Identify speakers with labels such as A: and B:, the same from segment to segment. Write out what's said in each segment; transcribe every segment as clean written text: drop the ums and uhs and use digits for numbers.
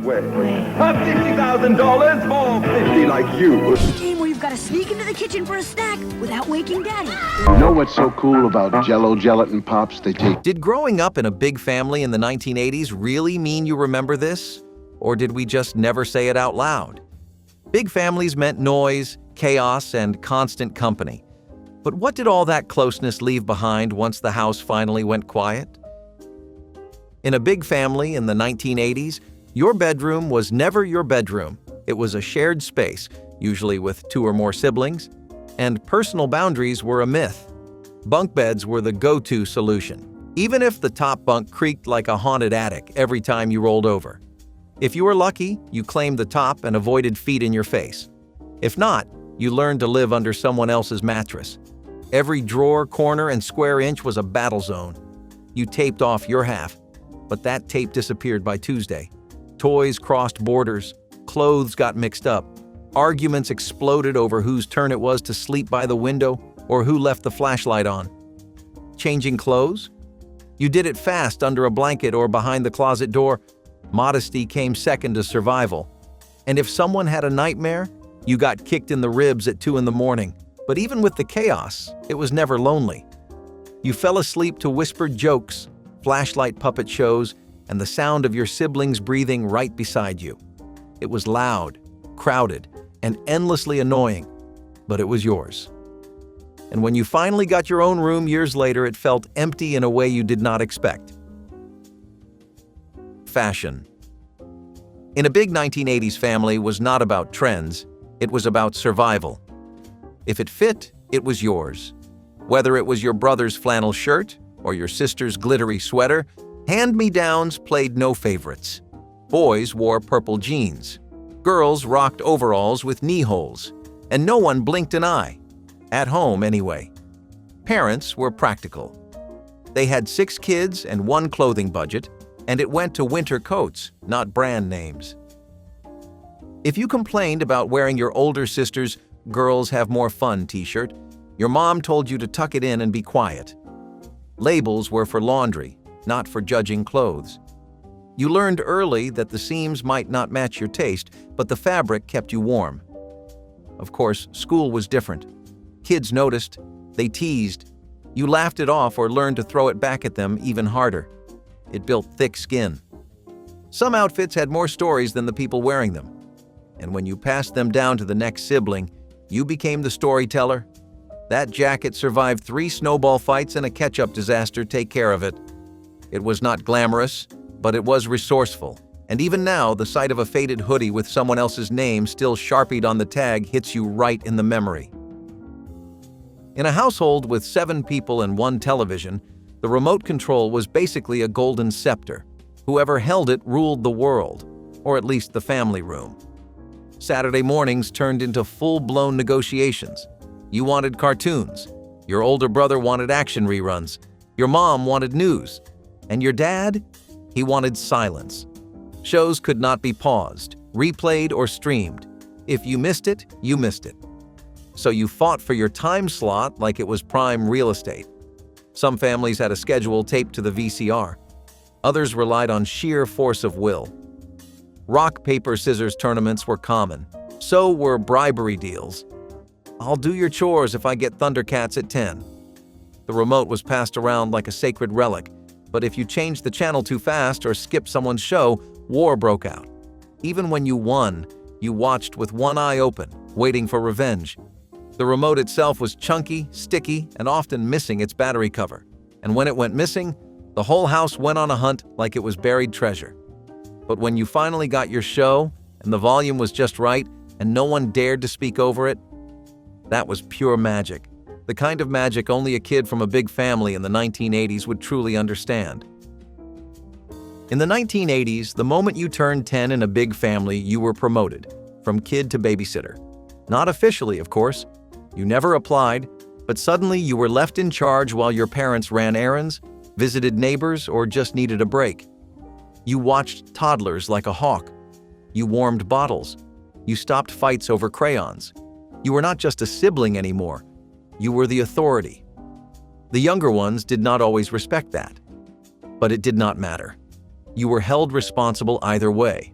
A: Way. $50,000 for 50 like you.
B: A game where you've got to sneak into the kitchen for a snack without waking Daddy.
C: You know what's so cool about Jell-O gelatin pops? They take...
D: Did growing up in a big family in the 1980s really mean you remember this? Or did we just never say it out loud? Big families meant noise, chaos, and constant company. But what did all that closeness leave behind once the house finally went quiet? In a big family in the 1980s, your bedroom was never your bedroom. It was a shared space, usually with 2 or more siblings, and personal boundaries were a myth. Bunk beds were the go-to solution, even if the top bunk creaked like a haunted attic every time you rolled over. If you were lucky, you claimed the top and avoided feet in your face. If not, you learned to live under someone else's mattress. Every drawer, corner, and square inch was a battle zone. You taped off your half, but that tape disappeared by Tuesday. Toys crossed borders, clothes got mixed up, arguments exploded over whose turn it was to sleep by the window or who left the flashlight on. Changing clothes? You did it fast under a blanket or behind the closet door. Modesty came second to survival. And if someone had a nightmare, you got kicked in the ribs at 2 in the morning. But even with the chaos, it was never lonely. You fell asleep to whispered jokes, flashlight puppet shows, and the sound of your siblings breathing right beside you. It was loud, crowded, and endlessly annoying, but it was yours. And when you finally got your own room years later, it felt empty in a way you did not expect. Fashion. In a big 1980s family was not about trends, it was about survival. If it fit, it was yours. Whether it was your brother's flannel shirt or your sister's glittery sweater, hand-me-downs played no favorites. Boys wore purple jeans. Girls rocked overalls with knee holes, and no one blinked an eye. At home, anyway. Parents were practical. They had 6 kids and 1 clothing budget, and it went to winter coats, not brand names. If you complained about wearing your older sister's "Girls Have More Fun" t-shirt, your mom told you to tuck it in and be quiet. Labels were for laundry, not for judging clothes. You learned early that the seams might not match your taste, but the fabric kept you warm. Of course, school was different. Kids noticed, they teased. You laughed it off or learned to throw it back at them even harder. It built thick skin. Some outfits had more stories than the people wearing them. And when you passed them down to the next sibling, you became the storyteller. That jacket survived 3 snowball fights and a ketchup disaster. Take care of it. It was not glamorous, but it was resourceful. And even now, the sight of a faded hoodie with someone else's name still sharpied on the tag hits you right in the memory. In a household with 7 people and 1 television, the remote control was basically a golden scepter. Whoever held it ruled the world, or at least the family room. Saturday mornings turned into full-blown negotiations. You wanted cartoons. Your older brother wanted action reruns. Your mom wanted news. And your dad? He wanted silence. Shows could not be paused, replayed, or streamed. If you missed it, you missed it. So you fought for your time slot like it was prime real estate. Some families had a schedule taped to the VCR. Others relied on sheer force of will. Rock, paper, scissors tournaments were common. So were bribery deals. I'll do your chores if I get Thundercats at 10. The remote was passed around like a sacred relic, but if you changed the channel too fast or skipped someone's show, war broke out. Even when you won, you watched with one eye open, waiting for revenge. The remote itself was chunky, sticky, and often missing its battery cover. And when it went missing, the whole house went on a hunt like it was buried treasure. But when you finally got your show, and the volume was just right, and no one dared to speak over it, that was pure magic. The kind of magic only a kid from a big family in the 1980s would truly understand. In the 1980s, the moment you turned 10 in a big family, you were promoted, from kid to babysitter. Not officially, of course. You never applied, but suddenly you were left in charge while your parents ran errands, visited neighbors, or just needed a break. You watched toddlers like a hawk. You warmed bottles. You stopped fights over crayons. You were not just a sibling anymore. You were the authority. The younger ones did not always respect that. But it did not matter. You were held responsible either way.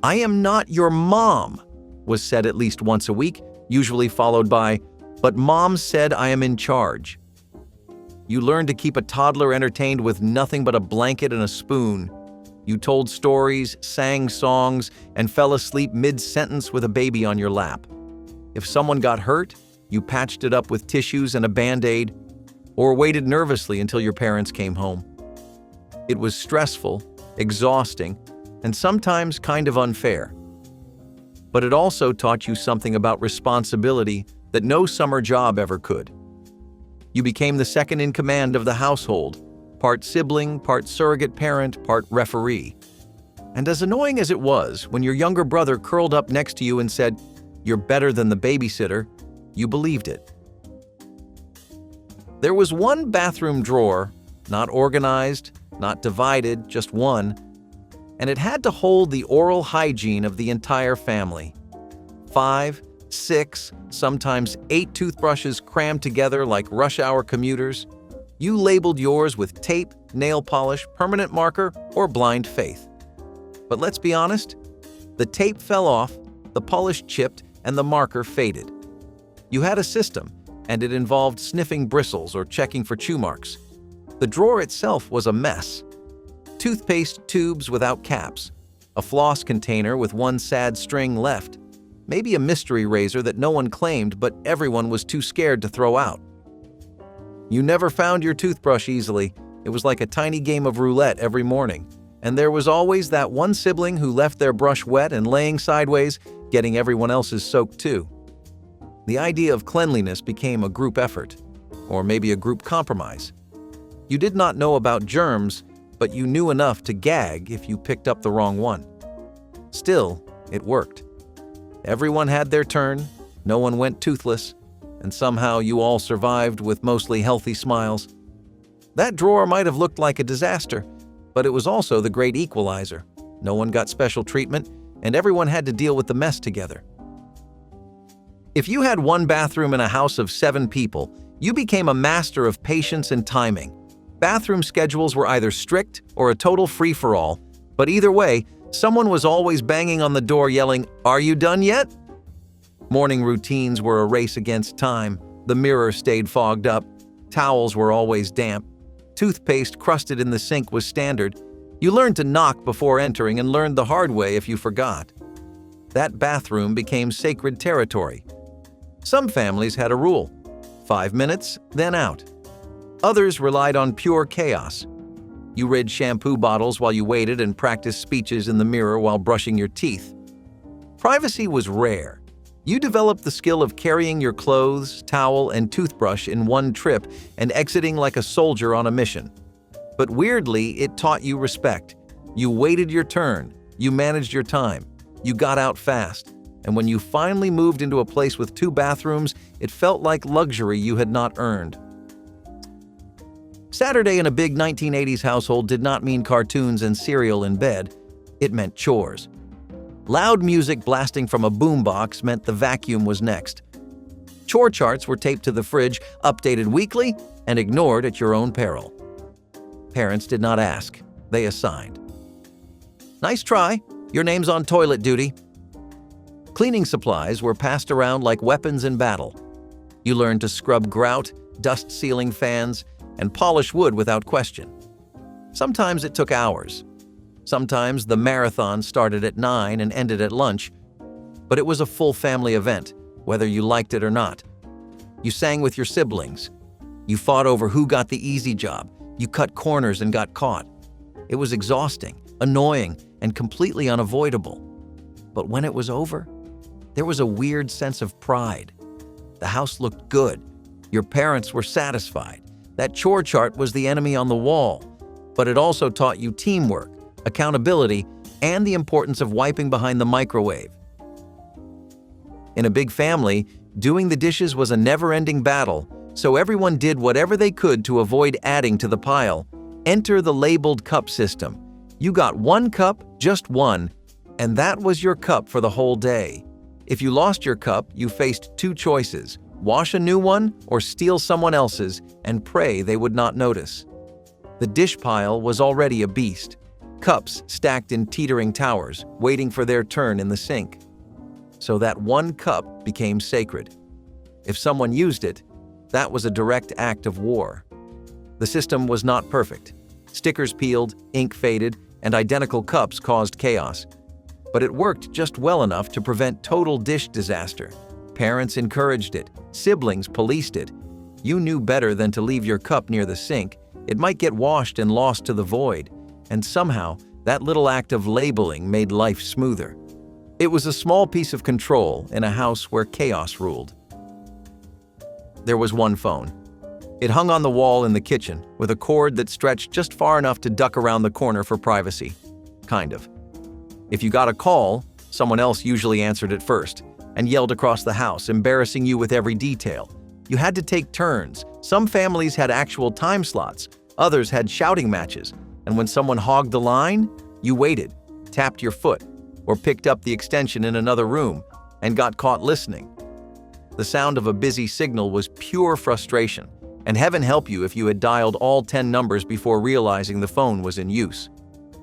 D: "I am not your mom," was said at least once a week, usually followed by, "But Mom said I am in charge." You learned to keep a toddler entertained with nothing but a blanket and a spoon. You told stories, sang songs, and fell asleep mid-sentence with a baby on your lap. If someone got hurt, you patched it up with tissues and a Band-Aid, or waited nervously until your parents came home. It was stressful, exhausting, and sometimes kind of unfair. But it also taught you something about responsibility that no summer job ever could. You became the second in command of the household, part sibling, part surrogate parent, part referee. And as annoying as it was, when your younger brother curled up next to you and said, "You're better than the babysitter," you believed it. There was one bathroom drawer, not organized, not divided, just one, and it had to hold the oral hygiene of the entire family. 5, 6, sometimes 8 toothbrushes crammed together like rush hour commuters. You labeled yours with tape, nail polish, permanent marker, or blind faith. But let's be honest, the tape fell off, the polish chipped, and the marker faded. You had a system, and it involved sniffing bristles or checking for chew marks. The drawer itself was a mess. Toothpaste tubes without caps, a floss container with one sad string left, maybe a mystery razor that no one claimed but everyone was too scared to throw out. You never found your toothbrush easily. It was like a tiny game of roulette every morning, and there was always that one sibling who left their brush wet and laying sideways, getting everyone else's soaked too. The idea of cleanliness became a group effort, or maybe a group compromise. You did not know about germs, but you knew enough to gag if you picked up the wrong one. Still, it worked. Everyone had their turn, no one went toothless, and somehow you all survived with mostly healthy smiles. That drawer might have looked like a disaster, but it was also the great equalizer. No one got special treatment, and everyone had to deal with the mess together. If you had one bathroom in a house of 7 people, you became a master of patience and timing. Bathroom schedules were either strict or a total free-for-all, but either way, someone was always banging on the door yelling, "Are you done yet?" Morning routines were a race against time. The mirror stayed fogged up. Towels were always damp. Toothpaste crusted in the sink was standard. You learned to knock before entering and learned the hard way if you forgot. That bathroom became sacred territory. Some families had a rule: 5 minutes, then out. Others relied on pure chaos. You read shampoo bottles while you waited and practiced speeches in the mirror while brushing your teeth. Privacy was rare. You developed the skill of carrying your clothes, towel, and toothbrush in one trip and exiting like a soldier on a mission. But weirdly, it taught you respect. You waited your turn. You managed your time. You got out fast. And when you finally moved into a place with 2 bathrooms, it felt like luxury you had not earned. Saturday in a big 1980s household did not mean cartoons and cereal in bed. It meant chores. Loud music blasting from a boombox meant the vacuum was next. Chore charts were taped to the fridge, updated weekly, and ignored at your own peril. Parents did not ask. They assigned. "Nice try. Your name's on toilet duty." Cleaning supplies were passed around like weapons in battle. You learned to scrub grout, dust ceiling fans, and polish wood without question. Sometimes it took hours. Sometimes the marathon started at 9 and ended at lunch, but it was a full family event, whether you liked it or not. You sang with your siblings. You fought over who got the easy job. You cut corners and got caught. It was exhausting, annoying, and completely unavoidable. But when it was over, there was a weird sense of pride. The house looked good. Your parents were satisfied. That chore chart was the enemy on the wall, but it also taught you teamwork, accountability, and the importance of wiping behind the microwave. In a big family, doing the dishes was a never-ending battle, so everyone did whatever they could to avoid adding to the pile. Enter the labeled cup system. You got 1 cup, just one, and that was your cup for the whole day. If you lost your cup, you faced 2 choices: wash a new one or steal someone else's and pray they would not notice. The dish pile was already a beast. cups stacked in teetering towers, waiting for their turn in the sink. So that one cup became sacred. If someone used it, that was a direct act of war. The system was not perfect. Stickers peeled, ink faded, and identical cups caused chaos. But it worked just well enough to prevent total dish disaster. Parents encouraged it. Siblings policed it. You knew better than to leave your cup near the sink. It might get washed and lost to the void. And somehow, that little act of labeling made life smoother. It was a small piece of control in a house where chaos ruled. There was one phone. It hung on the wall in the kitchen with a cord that stretched just far enough to duck around the corner for privacy. Kind of. If you got a call, someone else usually answered it first and yelled across the house, embarrassing you with every detail. You had to take turns. Some families had actual time slots. Others had shouting matches. And when someone hogged the line, you waited, tapped your foot, or picked up the extension in another room and got caught listening. The sound of a busy signal was pure frustration, and heaven help you if you had dialed all 10 numbers before realizing the phone was in use.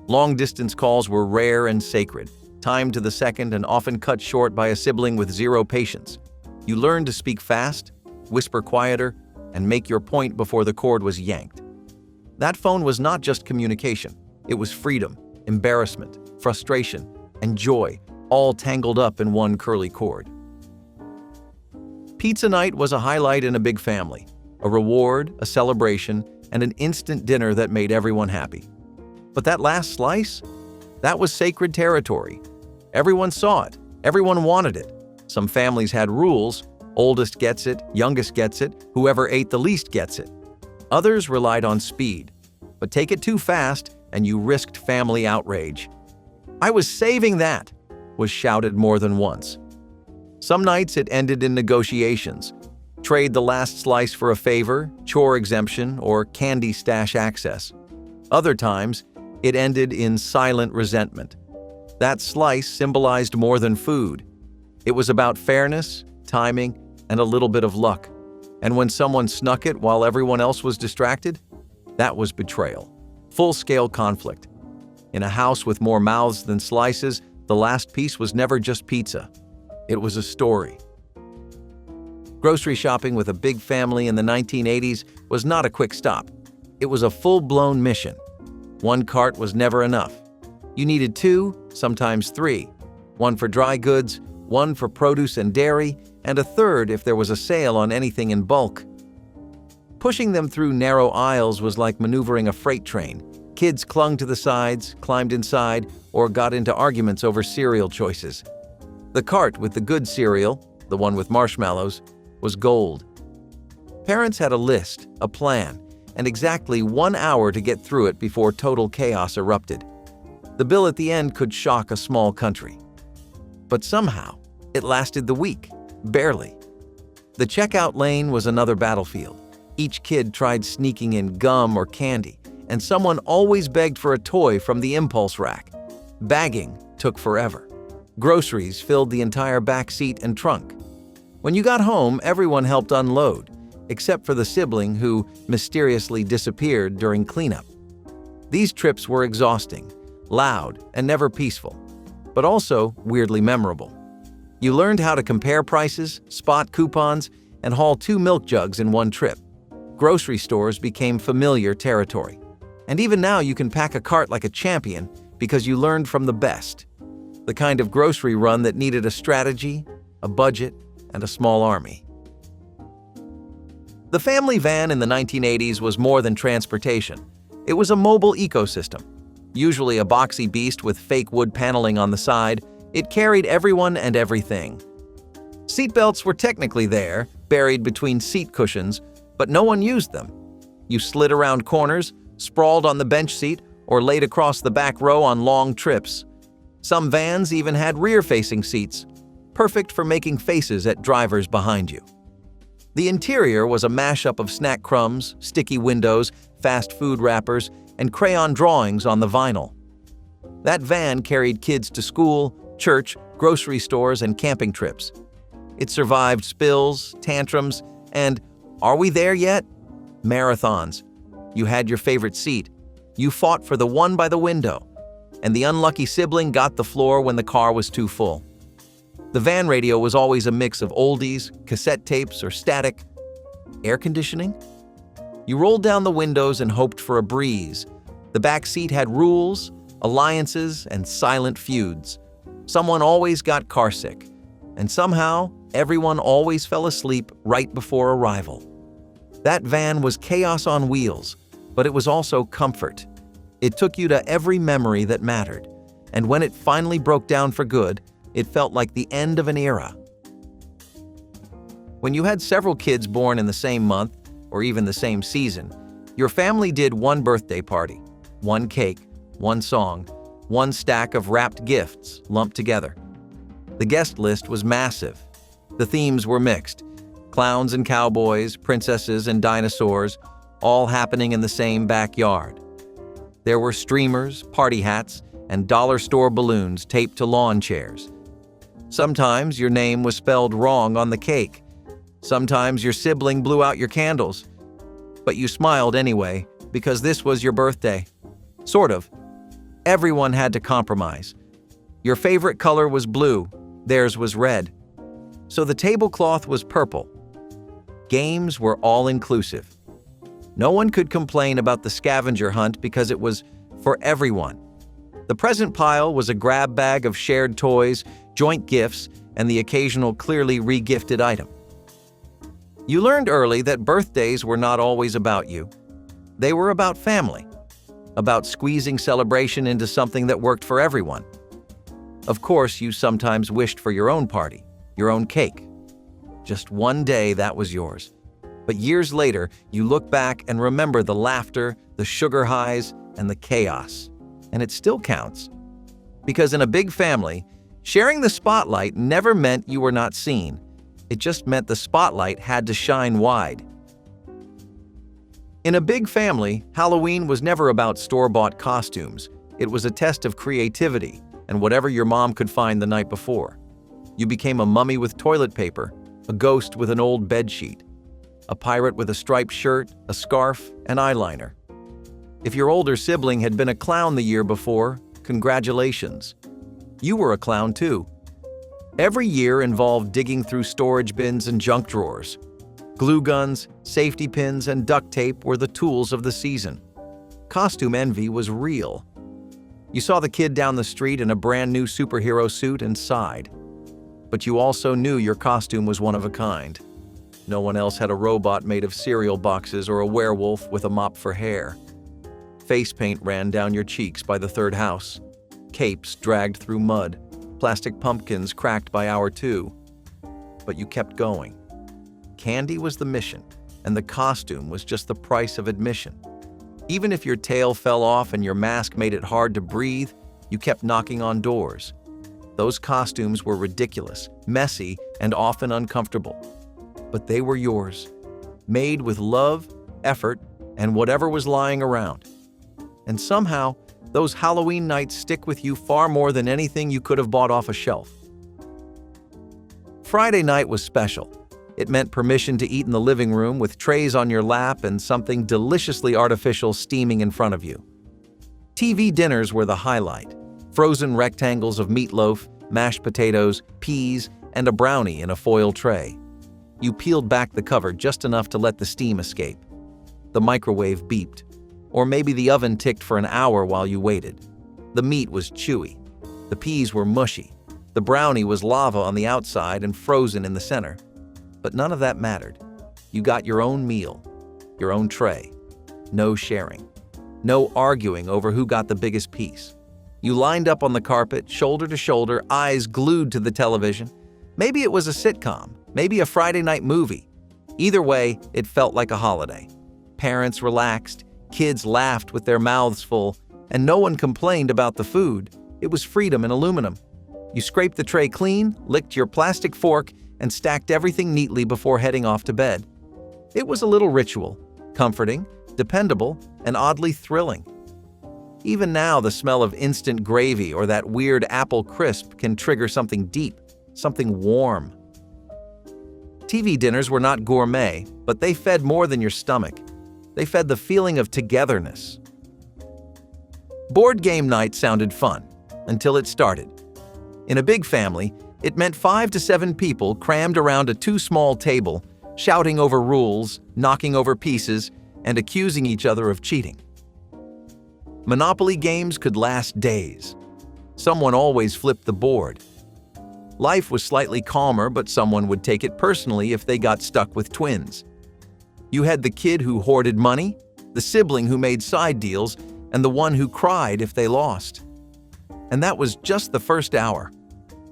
D: Long-distance calls were rare and sacred, timed to the second and often cut short by a sibling with zero patience. You learned to speak fast, whisper quieter, and make your point before the cord was yanked. That phone was not just communication. It was freedom, embarrassment, frustration, and joy, all tangled up in one curly cord. Pizza night was a highlight in a big family, a reward, a celebration, and an instant dinner that made everyone happy. But that last slice? That was sacred territory. Everyone saw it. Everyone wanted it. Some families had rules. Oldest gets it, youngest gets it, whoever ate the least gets it. Others relied on speed. But take it too fast, and you risked family outrage. "I was saving that," was shouted more than once. Some nights it ended in negotiations. Trade the last slice for a favor, chore exemption, or candy stash access. Other times, it ended in silent resentment. That slice symbolized more than food. It was about fairness, timing, and a little bit of luck. And when someone snuck it while everyone else was distracted, that was betrayal. Full-scale conflict. In a house with more mouths than slices, the last piece was never just pizza. It was a story. Grocery shopping with a big family in the 1980s was not a quick stop. It was a full-blown mission. One cart was never enough. You needed 2, sometimes 3. One for dry goods, one for produce and dairy, and a third if there was a sale on anything in bulk. Pushing them through narrow aisles was like maneuvering a freight train. Kids clung to the sides, climbed inside, or got into arguments over cereal choices. The cart with the good cereal, the one with marshmallows, was gold. Parents had a list, a plan, and exactly 1 hour to get through it before total chaos erupted. The bill at the end could shock a small country. But somehow, it lasted the week, barely. The checkout lane was another battlefield. Each kid tried sneaking in gum or candy, and someone always begged for a toy from the impulse rack. Bagging took forever. Groceries filled the entire back seat and trunk. When you got home, everyone helped unload, except for the sibling who mysteriously disappeared during cleanup. These trips were exhausting, loud, and never peaceful, but also weirdly memorable. You learned how to compare prices, spot coupons, and haul 2 milk jugs in one trip. Grocery stores became familiar territory. And even now you can pack a cart like a champion because you learned from the best. The kind of grocery run that needed a strategy, a budget, and a small army. The family van in the 1980s was more than transportation. It was a mobile ecosystem. Usually a boxy beast with fake wood paneling on the side, it carried everyone and everything. Seatbelts were technically there, buried between seat cushions, but no one used them. You slid around corners, sprawled on the bench seat, or laid across the back row on long trips. Some vans even had rear-facing seats, perfect for making faces at drivers behind you. The interior was a mashup of snack crumbs, sticky windows, fast food wrappers, and crayon drawings on the vinyl. That van carried kids to school, church, grocery stores, and camping trips. It survived spills, tantrums, and "are we there yet?" marathons. You had your favorite seat. You fought for the one by the window. and the unlucky sibling got the floor when the car was too full. The van radio was always a mix of oldies, cassette tapes, or static. Air conditioning? You rolled down the windows and hoped for a breeze. The back seat had rules, alliances, and silent feuds. Someone always got carsick, and somehow everyone always fell asleep right before arrival. That van was chaos on wheels, but it was also comfort. It took you to every memory that mattered, and when it finally broke down for good, it felt like the end of an era. When you had several kids born in the same month, or even the same season, your family did one birthday party, one cake, one song, one stack of wrapped gifts lumped together. The guest list was massive. The themes were mixed: clowns and cowboys, princesses and dinosaurs, all happening in the same backyard. There were streamers, party hats, and dollar store balloons taped to lawn chairs. Sometimes your name was spelled wrong on the cake. Sometimes your sibling blew out your candles. But you smiled anyway, because this was your birthday. Sort of. Everyone had to compromise. Your favorite color was blue, theirs was red. So the tablecloth was purple. Games were all-inclusive. No one could complain about the scavenger hunt because it was for everyone. The present pile was a grab bag of shared toys, joint gifts, and the occasional clearly re-gifted item. You learned early that birthdays were not always about you. They were about family, about squeezing celebration into something that worked for everyone. Of course, you sometimes wished for your own party, your own cake. Just one day that was yours. But years later, you look back and remember the laughter, the sugar highs, and the chaos. And it still counts. Because in a big family, sharing the spotlight never meant you were not seen. It just meant the spotlight had to shine wide. In a big family, Halloween was never about store-bought costumes. It was a test of creativity and whatever your mom could find the night before. You became a mummy with toilet paper, a ghost with an old bedsheet, a pirate with a striped shirt, a scarf, and eyeliner. If your older sibling had been a clown the year before, congratulations. You were a clown too. Every year involved digging through storage bins and junk drawers. Glue guns, safety pins, and duct tape were the tools of the season. Costume envy was real. You saw the kid down the street in a brand new superhero suit and sighed. But you also knew your costume was one of a kind. No one else had a robot made of cereal boxes or a werewolf with a mop for hair. Face paint ran down your cheeks by the third house. Capes dragged through mud. Plastic pumpkins cracked by hour 2. But you kept going. Candy was the mission, and the costume was just the price of admission. Even if your tail fell off and your mask made it hard to breathe, you kept knocking on doors. Those costumes were ridiculous, messy, and often uncomfortable. But they were yours, made with love, effort, and whatever was lying around. And somehow, those Halloween nights stick with you far more than anything you could have bought off a shelf. Friday night was special. It meant permission to eat in the living room with trays on your lap and something deliciously artificial steaming in front of you. TV dinners were the highlight. Frozen rectangles of meatloaf, mashed potatoes, peas, and a brownie in a foil tray. You peeled back the cover just enough to let the steam escape. The microwave beeped. Or maybe the oven ticked for an hour while you waited. The meat was chewy. The peas were mushy. The brownie was lava on the outside and frozen in the center. But none of that mattered. You got your own meal, your own tray. No sharing. No arguing over who got the biggest piece. You lined up on the carpet, shoulder to shoulder, eyes glued to the television. Maybe it was a sitcom, maybe a Friday night movie. Either way, it felt like a holiday. Parents relaxed. Kids laughed with their mouths full, and no one complained about the food. It was freedom in aluminum. You scraped the tray clean, licked your plastic fork, and stacked everything neatly before heading off to bed. It was a little ritual, comforting, dependable, and oddly thrilling. Even now, the smell of instant gravy or that weird apple crisp can trigger something deep, something warm. TV dinners were not gourmet, but they fed more than your stomach. They fed the feeling of togetherness. Board game night sounded fun, until it started. In a big family, it meant 5 to 7 people crammed around a too small table, shouting over rules, knocking over pieces, and accusing each other of cheating. Monopoly games could last days. Someone always flipped the board. Life was slightly calmer, but someone would take it personally if they got stuck with twins. You had the kid who hoarded money, the sibling who made side deals, and the one who cried if they lost. And that was just the first hour.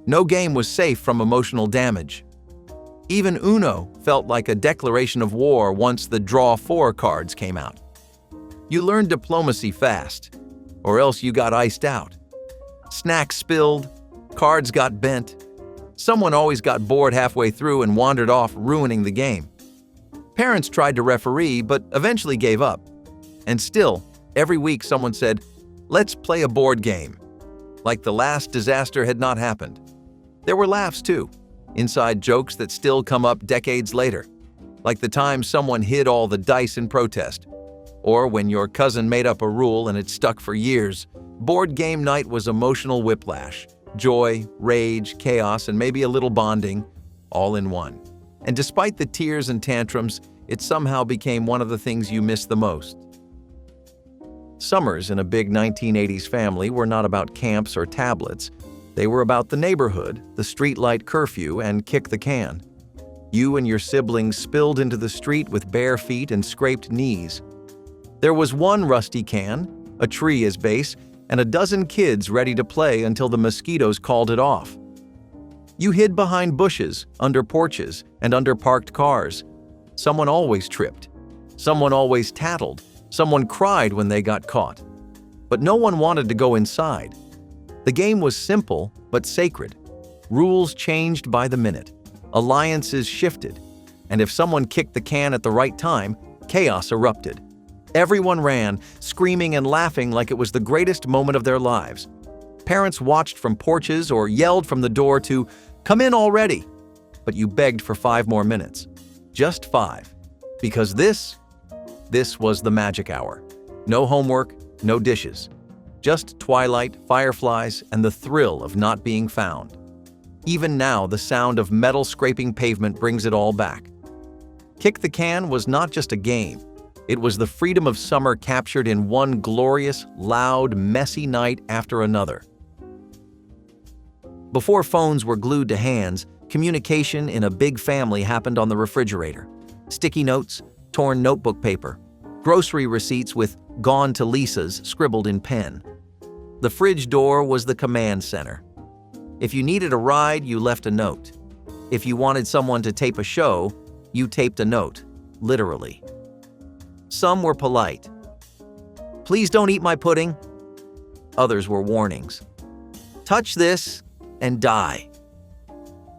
D: No game was safe from emotional damage. Even Uno felt like a declaration of war once the Draw 4 cards came out. You learned diplomacy fast, or else you got iced out. Snacks spilled, cards got bent. Someone always got bored halfway through and wandered off, ruining the game. Parents tried to referee, but eventually gave up. And still, every week someone said, "Let's play a board game." Like the last disaster had not happened. There were laughs too, inside jokes that still come up decades later. Like the time someone hid all the dice in protest. Or when your cousin made up a rule and it stuck for years. Board game night was emotional whiplash. Joy, rage, chaos, and maybe a little bonding, all in one. And despite the tears and tantrums, it somehow became one of the things you miss the most. Summers in a big 1980s family were not about camps or tablets. They were about the neighborhood, the streetlight curfew, and kick the can. You and your siblings spilled into the street with bare feet and scraped knees. There was one rusty can, a tree as base, and a dozen kids ready to play until the mosquitoes called it off. You hid behind bushes, under porches, and under parked cars. Someone always tripped. Someone always tattled. Someone cried when they got caught. But no one wanted to go inside. The game was simple but sacred. Rules changed by the minute. Alliances shifted. And if someone kicked the can at the right time, chaos erupted. Everyone ran, screaming and laughing like it was the greatest moment of their lives. Parents watched from porches or yelled from the door to, "Come in already!" But you begged for 5 more minutes. Just 5. Because this was the magic hour. No homework, no dishes. Just twilight, fireflies, and the thrill of not being found. Even now, the sound of metal scraping pavement brings it all back. Kick the Can was not just a game. It was the freedom of summer captured in one glorious, loud, messy night after another. Before phones were glued to hands, communication in a big family happened on the refrigerator. Sticky notes, torn notebook paper, grocery receipts with "Gone to Lisa's" scribbled in pen. The fridge door was the command center. If you needed a ride, you left a note. If you wanted someone to tape a show, you taped a note, literally. Some were polite. "Please don't eat my pudding." Others were warnings. "Touch this and die."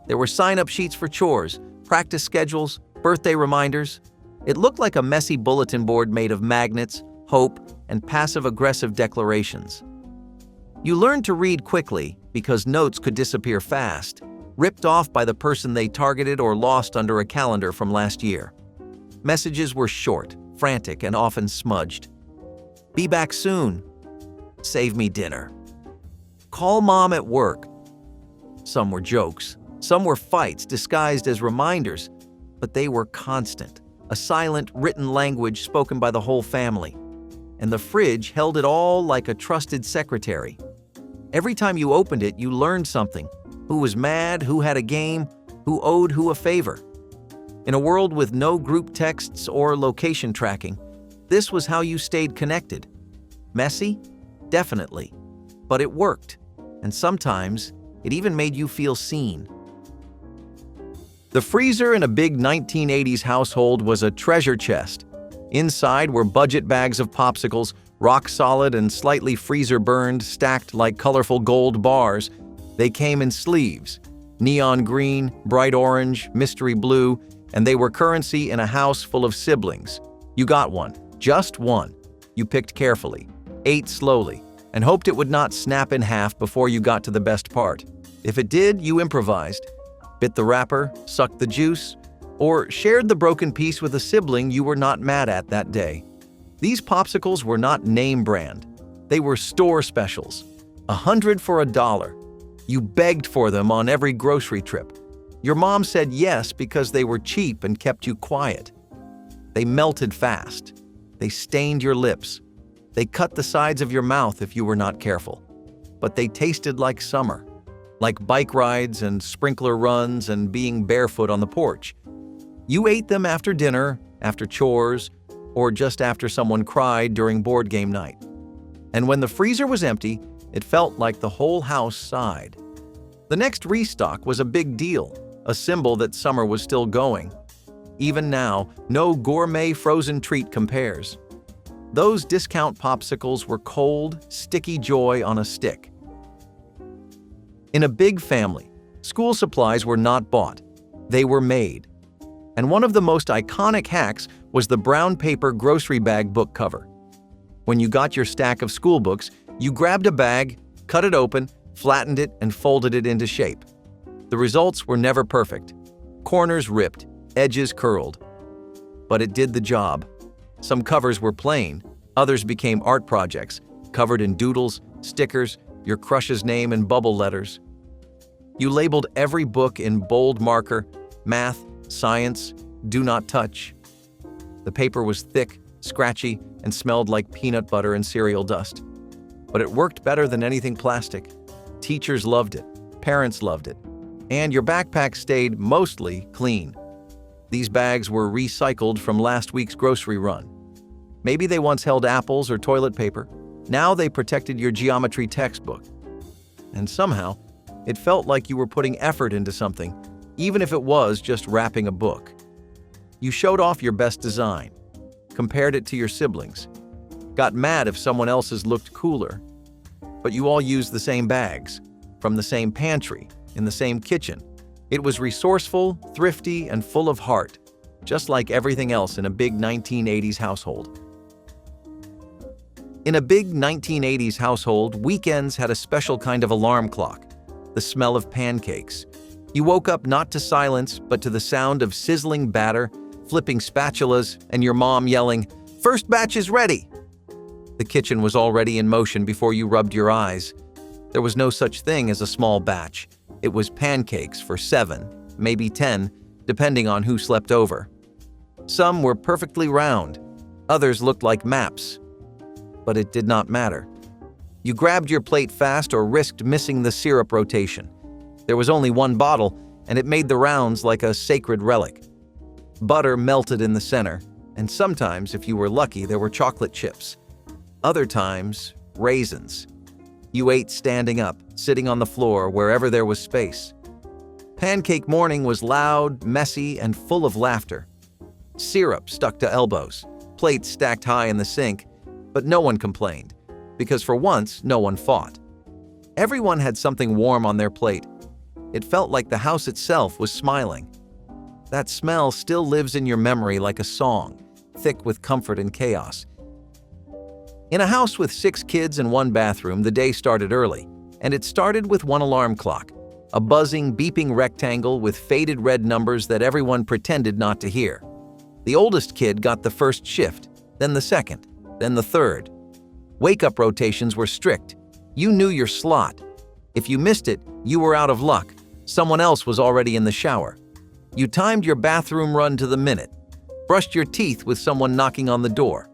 D: There were sign-up sheets for chores, practice schedules, birthday reminders. It looked like a messy bulletin board made of magnets, hope, and passive-aggressive declarations. You learned to read quickly because notes could disappear fast, ripped off by the person they targeted or lost under a calendar from last year. Messages were short, frantic, and often smudged. "Be back soon." "Save me dinner." "Call mom at work." Some were jokes. Some were fights disguised as reminders, but they were constant, a silent, written language spoken by the whole family. And the fridge held it all like a trusted secretary. Every time you opened it, you learned something. Who was mad, who had a game, who owed who a favor. In a world with no group texts or location tracking, this was how you stayed connected. Messy? Definitely. But it worked. And sometimes, it even made you feel seen. The freezer in a big 1980s household was a treasure chest. Inside were budget bags of Popsicles, rock solid and slightly freezer-burned, stacked like colorful gold bars. They came in sleeves, neon green, bright orange, mystery blue, and they were currency in a house full of siblings. You got one, just one. You picked carefully, ate slowly, and hoped it would not snap in half before you got to the best part. If it did, you improvised, bit the wrapper, sucked the juice, or shared the broken piece with a sibling you were not mad at that day. These Popsicles were not name brand. They were store specials, 100 for $1. You begged for them on every grocery trip. Your mom said yes because they were cheap and kept you quiet. They melted fast. They stained your lips. They cut the sides of your mouth if you were not careful. But they tasted like summer, like bike rides and sprinkler runs and being barefoot on the porch. You ate them after dinner, after chores, or just after someone cried during board game night. And when the freezer was empty, it felt like the whole house sighed. The next restock was a big deal, a symbol that summer was still going. Even now, no gourmet frozen treat compares. Those discount popsicles were cold, sticky joy on a stick. In a big family, school supplies were not bought. They were made. And one of the most iconic hacks was the brown paper grocery bag book cover. When you got your stack of school books, you grabbed a bag, cut it open, flattened it, and folded it into shape. The results were never perfect. Corners ripped, edges curled. But it did the job. Some covers were plain, others became art projects, covered in doodles, stickers, your crush's name in bubble letters. You labeled every book in bold marker, math, science, do not touch. The paper was thick, scratchy, and smelled like peanut butter and cereal dust. But it worked better than anything plastic. Teachers loved it, parents loved it, and your backpack stayed mostly clean. These bags were recycled from last week's grocery run. Maybe they once held apples or toilet paper. Now they protected your geometry textbook. And somehow, it felt like you were putting effort into something, even if it was just wrapping a book. You showed off your best design, compared it to your siblings, got mad if someone else's looked cooler. But you all used the same bags, from the same pantry, in the same kitchen. It was resourceful, thrifty, and full of heart, just like everything else in a big 1980s household. In a big 1980s household, weekends had a special kind of alarm clock, the smell of pancakes. You woke up not to silence, but to the sound of sizzling batter, flipping spatulas, and your mom yelling, "First batch is ready!" The kitchen was already in motion before you rubbed your eyes. There was no such thing as a small batch. It was pancakes for 7, maybe 10, depending on who slept over. Some were perfectly round. Others looked like maps. But it did not matter. You grabbed your plate fast or risked missing the syrup rotation. There was only one bottle, and it made the rounds like a sacred relic. Butter melted in the center, and sometimes, if you were lucky, there were chocolate chips. Other times, raisins. You ate standing up, sitting on the floor wherever there was space. Pancake morning was loud, messy, and full of laughter. Syrup stuck to elbows, plates stacked high in the sink, but no one complained, because for once, no one fought. Everyone had something warm on their plate. It felt like the house itself was smiling. That smell still lives in your memory like a song, thick with comfort and chaos. In a house with 6 kids and 1 bathroom, the day started early, and it started with one alarm clock, a buzzing, beeping rectangle with faded red numbers that everyone pretended not to hear. The oldest kid got the first shift, then the second, then the third. Wake-up rotations were strict. You knew your slot. If you missed it, you were out of luck. Someone else was already in the shower. You timed your bathroom run to the minute, brushed your teeth with someone knocking on the door.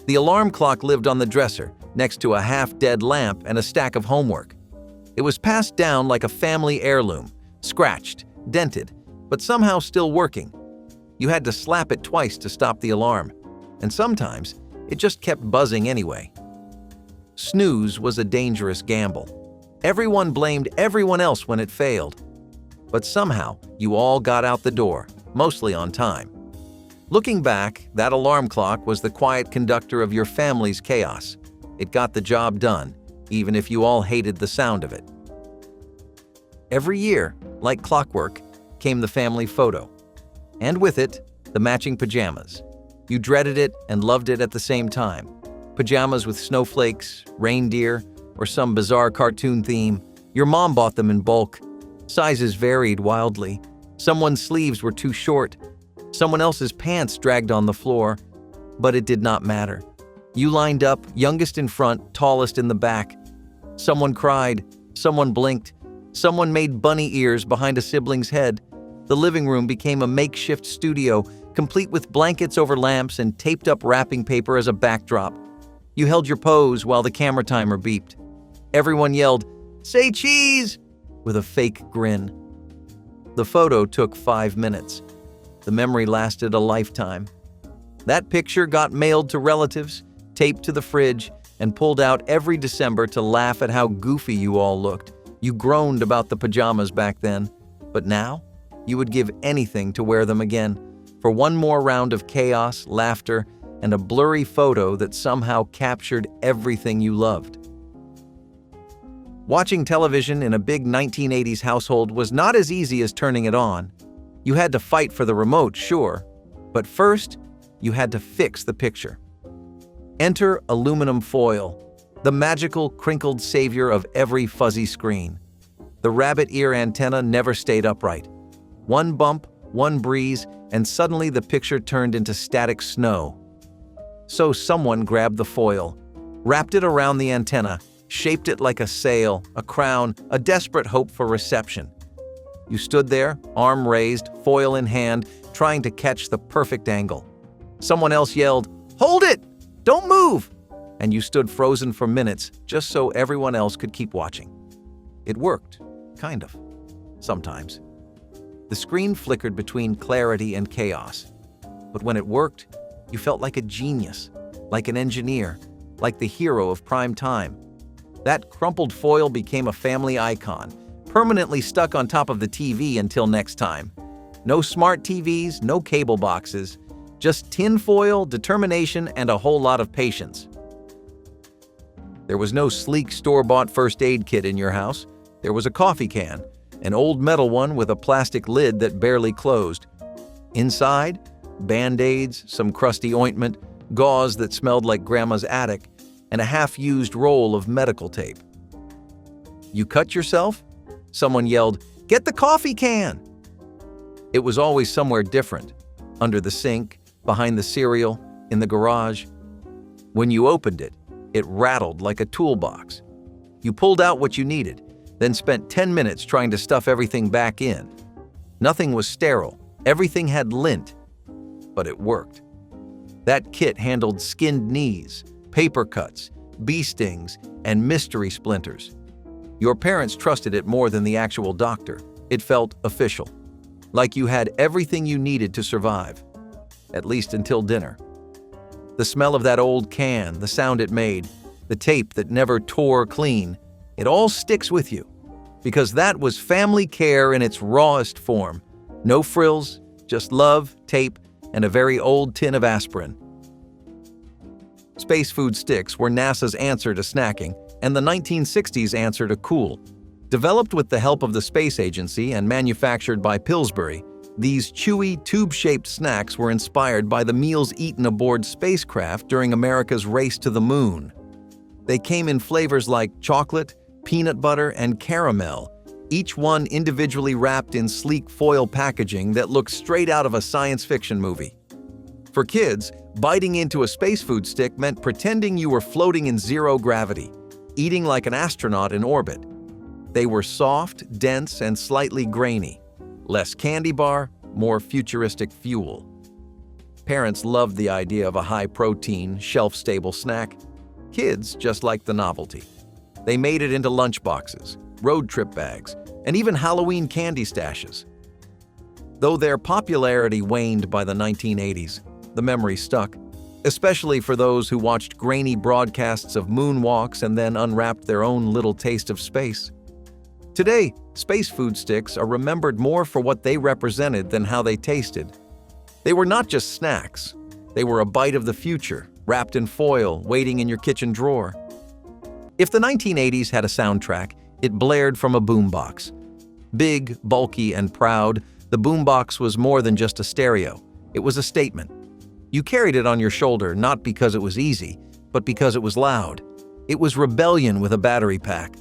D: The alarm clock lived on the dresser, next to a half-dead lamp and a stack of homework. It was passed down like a family heirloom, scratched, dented, but somehow still working. You had to slap it twice to stop the alarm, and sometimes it just kept buzzing anyway. Snooze was a dangerous gamble. Everyone blamed everyone else when it failed. But somehow, you all got out the door, mostly on time. Looking back, that alarm clock was the quiet conductor of your family's chaos. It got the job done, even if you all hated the sound of it. Every year, like clockwork, came the family photo. And with it, the matching pajamas. You dreaded it and loved it at the same time. Pajamas with snowflakes, reindeer, or some bizarre cartoon theme. Your mom bought them in bulk. Sizes varied wildly. Someone's sleeves were too short. Someone else's pants dragged on the floor. But it did not matter. You lined up, youngest in front, tallest in the back. Someone cried, someone blinked, someone made bunny ears behind a sibling's head. The living room became a makeshift studio, complete with blankets over lamps and taped-up wrapping paper as a backdrop. You held your pose while the camera timer beeped. Everyone yelled, "Say cheese!" with a fake grin. The photo took 5 minutes. The memory lasted a lifetime. That picture got mailed to relatives, taped to the fridge, and pulled out every December to laugh at how goofy you all looked. You groaned about the pajamas back then, but now you would give anything to wear them again, for one more round of chaos, laughter, and a blurry photo that somehow captured everything you loved. Watching television in a big 1980s household was not as easy as turning it on. You had to fight for the remote, sure, but first, you had to fix the picture. Enter aluminum foil, the magical crinkled savior of every fuzzy screen. The rabbit ear antenna never stayed upright. One bump, one breeze, and suddenly the picture turned into static snow. So someone grabbed the foil, wrapped it around the antenna, shaped it like a sail, a crown, a desperate hope for reception. You stood there, arm raised, foil in hand, trying to catch the perfect angle. Someone else yelled, "Hold it! Don't move!" And you stood frozen for minutes just so everyone else could keep watching. It worked, kind of, sometimes. The screen flickered between clarity and chaos. But when it worked, you felt like a genius, like an engineer, like the hero of prime time. That crumpled foil became a family icon, permanently stuck on top of the TV until next time. No smart TVs, no cable boxes, just tin foil, determination, and a whole lot of patience. There was no sleek store-bought first aid kit in your house. There was a coffee can, an old metal one with a plastic lid that barely closed. Inside, Band-Aids, some crusty ointment, gauze that smelled like Grandma's attic, and a half-used roll of medical tape. You cut yourself? Someone yelled, "Get the coffee can!" It was always somewhere different, under the sink, behind the cereal, in the garage. When you opened it, it rattled like a toolbox. You pulled out what you needed, then spent 10 minutes trying to stuff everything back in. Nothing was sterile, everything had lint, but it worked. That kit handled skinned knees, paper cuts, bee stings, and mystery splinters. Your parents trusted it more than the actual doctor. It felt official, like you had everything you needed to survive, at least until dinner. The smell of that old can, the sound it made, the tape that never tore clean, it all sticks with you, because that was family care in its rawest form. No frills, just love, tape, and a very old tin of aspirin. Space food sticks were NASA's answer to snacking and the 1960s answer to cool. Developed with the help of the Space Agency and manufactured by Pillsbury, these chewy, tube-shaped snacks were inspired by the meals eaten aboard spacecraft during America's race to the moon. They came in flavors like chocolate, peanut butter, and caramel, each one individually wrapped in sleek foil packaging that looked straight out of a science fiction movie. For kids, biting into a space food stick meant pretending you were floating in zero gravity, eating like an astronaut in orbit. They were soft, dense, and slightly grainy. Less candy bar, more futuristic fuel. Parents loved the idea of a high-protein, shelf-stable snack. Kids just liked the novelty. They made it into lunchboxes, road trip bags, and even Halloween candy stashes. Though their popularity waned by the 1980s, the memory stuck, especially for those who watched grainy broadcasts of moonwalks and then unwrapped their own little taste of space. Today, space food sticks are remembered more for what they represented than how they tasted. They were not just snacks. They were a bite of the future, wrapped in foil, waiting in your kitchen drawer. If the 1980s had a soundtrack, it blared from a boombox. Big, bulky, and proud, the boombox was more than just a stereo. It was a statement. You carried it on your shoulder not because it was easy, but because it was loud. It was rebellion with a battery pack.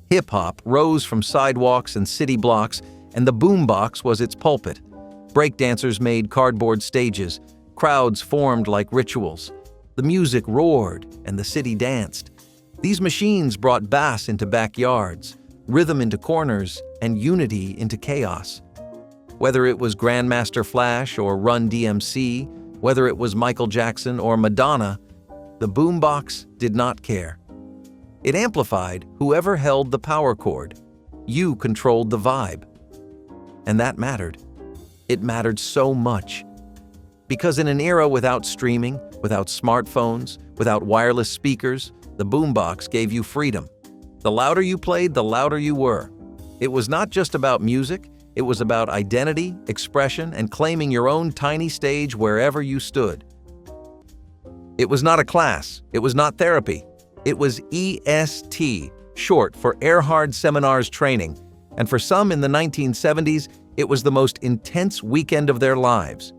D: Hip-hop rose from sidewalks and city blocks, and the boombox was its pulpit. Breakdancers made cardboard stages. Crowds formed like rituals. The music roared and the city danced. These machines brought bass into backyards, rhythm into corners, and unity into chaos. Whether it was Grandmaster Flash or Run DMC, whether it was Michael Jackson or Madonna, the boombox did not care. It amplified whoever held the power cord. You controlled the vibe. And that mattered. It mattered so much. Because in an era without streaming, without smartphones, without wireless speakers, the boombox gave you freedom. The louder you played, the louder you were. It was not just about music, it was about identity, expression, and claiming your own tiny stage wherever you stood. It was not a class, it was not therapy. It was EST, short for Erhard Seminars Training, and for some in the 1970s, it was the most intense weekend of their lives.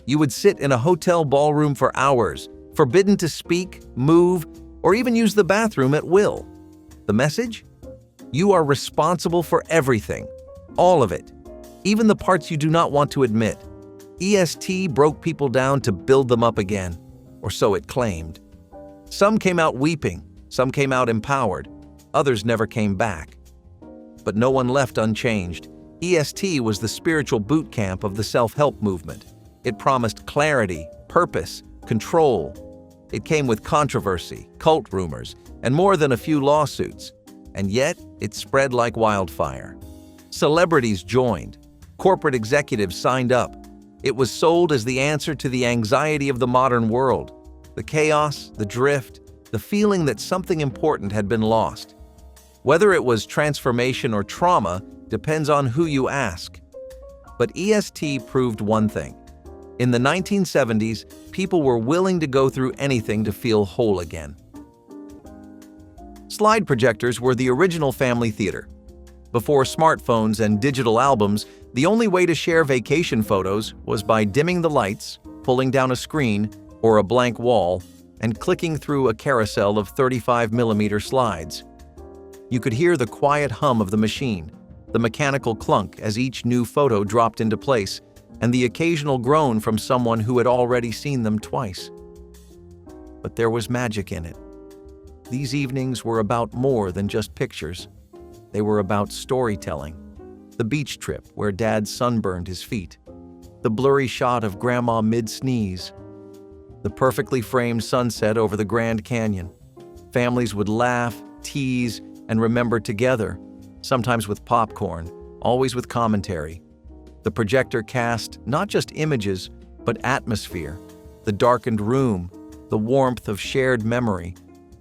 D: You would sit in a hotel ballroom for hours, forbidden to speak, move, or even use the bathroom at will. The message? You are responsible for everything, all of it, even the parts you do not want to admit. EST broke people down to build them up again, or so it claimed. Some came out weeping, some came out empowered, others never came back. But no one left unchanged. EST was the spiritual boot camp of the self-help movement. It promised clarity, purpose, control. It came with controversy, cult rumors, and more than a few lawsuits. And yet, it spread like wildfire. Celebrities joined. Corporate executives signed up. It was sold as the answer to the anxiety of the modern world. The chaos, the drift, the feeling that something important had been lost. Whether it was transformation or trauma depends on who you ask. But EST proved one thing. In the 1970s, people were willing to go through anything to feel whole again. Slide projectors were the original family theater. Before smartphones and digital albums, the only way to share vacation photos was by dimming the lights, pulling down a screen or a blank wall, and clicking through a carousel of 35mm slides. You could hear the quiet hum of the machine, the mechanical clunk as each new photo dropped into place, and the occasional groan from someone who had already seen them twice. But there was magic in it. These evenings were about more than just pictures. They were about storytelling. The beach trip where Dad sunburned his feet. The blurry shot of Grandma mid-sneeze. The perfectly framed sunset over the Grand Canyon. Families would laugh, tease, and remember together, sometimes with popcorn, always with commentary. The projector cast not just images, but atmosphere, the darkened room, the warmth of shared memory,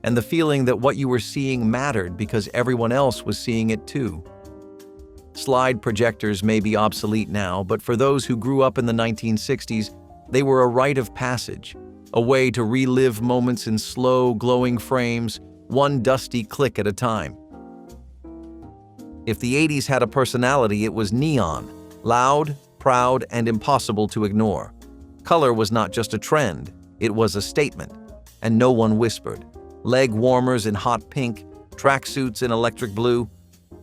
D: and the feeling that what you were seeing mattered because everyone else was seeing it too. Slide projectors may be obsolete now, but for those who grew up in the 1960s, they were a rite of passage, a way to relive moments in slow, glowing frames, one dusty click at a time. If the 80s had a personality, it was neon, loud, proud, and impossible to ignore. Color was not just a trend, it was a statement, and no one whispered. Leg warmers in hot pink, tracksuits in electric blue,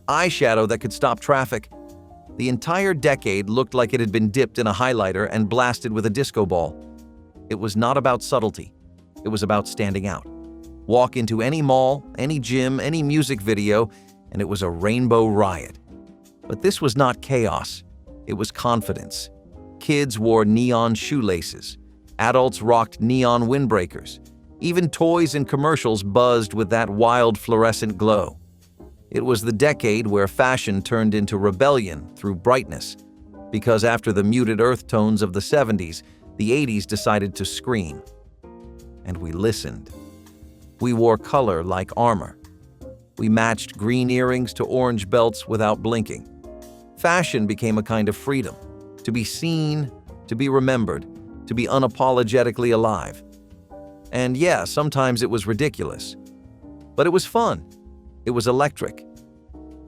D: eyeshadow that could stop traffic. The entire decade looked like it had been dipped in a highlighter and blasted with a disco ball. It was not about subtlety, it was about standing out. Walk into any mall, any gym, any music video, and it was a rainbow riot. But this was not chaos, it was confidence. Kids wore neon shoelaces. Adults rocked neon windbreakers. Even toys and commercials buzzed with that wild fluorescent glow. It was the decade where fashion turned into rebellion through brightness, because after the muted earth tones of the 70s, the 80s decided to scream. And we listened. We wore color like armor. We matched green earrings to orange belts without blinking. Fashion became a kind of freedom, to be seen, to be remembered, to be unapologetically alive. And yeah, sometimes it was ridiculous. But it was fun. It was electric.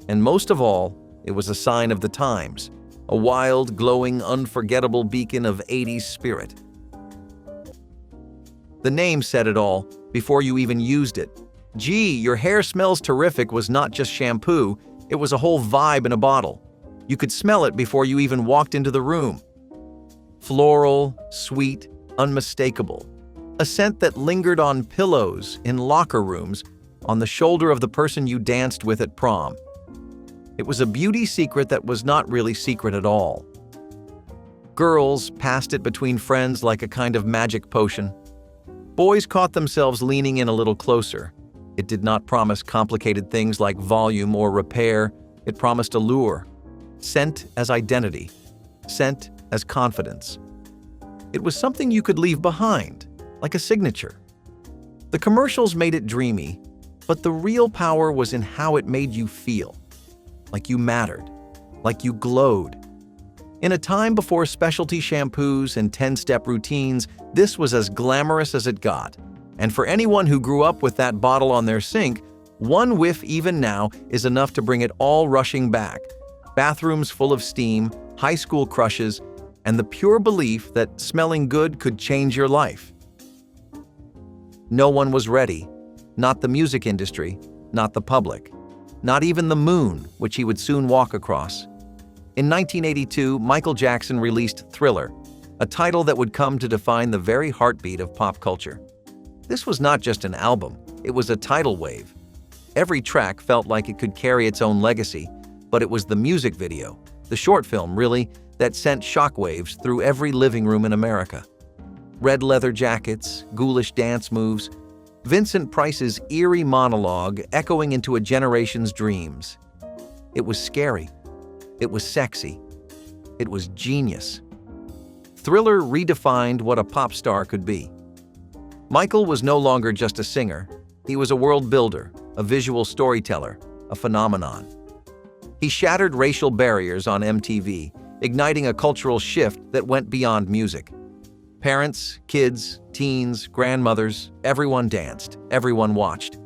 D: And most of all, it was a sign of the times, a wild, glowing, unforgettable beacon of 80s spirit. The name said it all before you even used it. Gee, your hair smells terrific was not just shampoo, it was a whole vibe in a bottle. You could smell it before you even walked into the room. Floral, sweet, unmistakable. A scent that lingered on pillows, in locker rooms, on the shoulder of the person you danced with at prom. It was a beauty secret that was not really secret at all. Girls passed it between friends like a kind of magic potion. Boys caught themselves leaning in a little closer. It did not promise complicated things like volume or repair. It promised allure. Scent as identity. Scent as confidence. It was something you could leave behind, like a signature. The commercials made it dreamy, but the real power was in how it made you feel. Like you mattered. Like you glowed. In a time before specialty shampoos and 10-step routines, this was as glamorous as it got. And for anyone who grew up with that bottle on their sink, one whiff even now is enough to bring it all rushing back. Bathrooms full of steam, high school crushes, and the pure belief that smelling good could change your life. No one was ready. Not the music industry, not the public, not even the moon, which he would soon walk across. In 1982, Michael Jackson released Thriller, a title that would come to define the very heartbeat of pop culture. This was not just an album, it was a tidal wave. Every track felt like it could carry its own legacy, but it was the music video, the short film really, that sent shockwaves through every living room in America. Red leather jackets, ghoulish dance moves, Vincent Price's eerie monologue echoing into a generation's dreams. It was scary. It was sexy. It was genius. Thriller redefined what a pop star could be. Michael was no longer just a singer. He was a world builder, a visual storyteller, a phenomenon. He shattered racial barriers on MTV, igniting a cultural shift that went beyond music. Parents, kids, teens, grandmothers, everyone danced, everyone watched.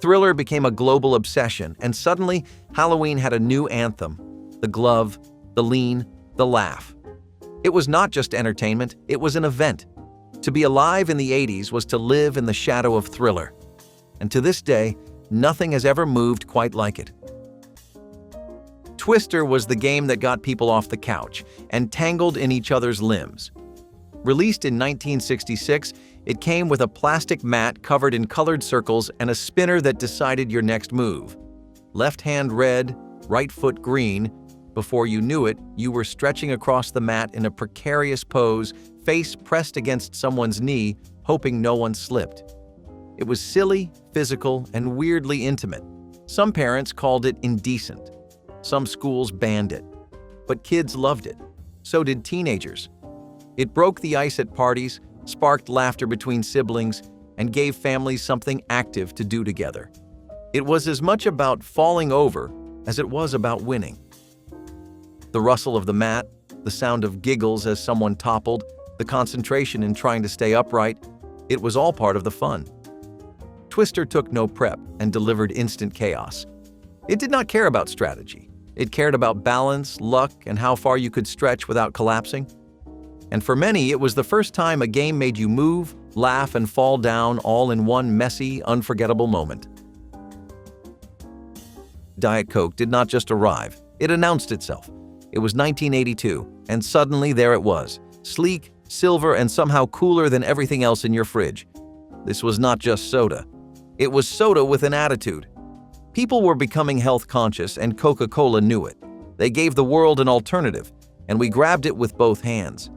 D: Thriller became a global obsession, and suddenly Halloween had a new anthem. The glove, the lean, the laugh. It was not just entertainment, it was an event. To be alive in the 80s was to live in the shadow of Thriller. And to this day, nothing has ever moved quite like it. Twister was the game that got people off the couch and tangled in each other's limbs. Released in 1966, it came with a plastic mat covered in colored circles and a spinner that decided your next move. Left hand red, right foot green. Before you knew it, you were stretching across the mat in a precarious pose, face pressed against someone's knee, hoping no one slipped. It was silly, physical, and weirdly intimate. Some parents called it indecent. Some schools banned it. But kids loved it. So did teenagers. It broke the ice at parties, sparked laughter between siblings, and gave families something active to do together. It was as much about falling over as it was about winning. The rustle of the mat, the sound of giggles as someone toppled, the concentration in trying to stay upright, it was all part of the fun. Twister took no prep and delivered instant chaos. It did not care about strategy. It cared about balance, luck, and how far you could stretch without collapsing. And for many, it was the first time a game made you move, laugh, and fall down all in one messy, unforgettable moment. Diet Coke did not just arrive, it announced itself. It was 1982, and suddenly there it was, sleek, silver, and somehow cooler than everything else in your fridge. This was not just soda. It was soda with an attitude. People were becoming health conscious, and Coca-Cola knew it. They gave the world an alternative, and we grabbed it with both hands.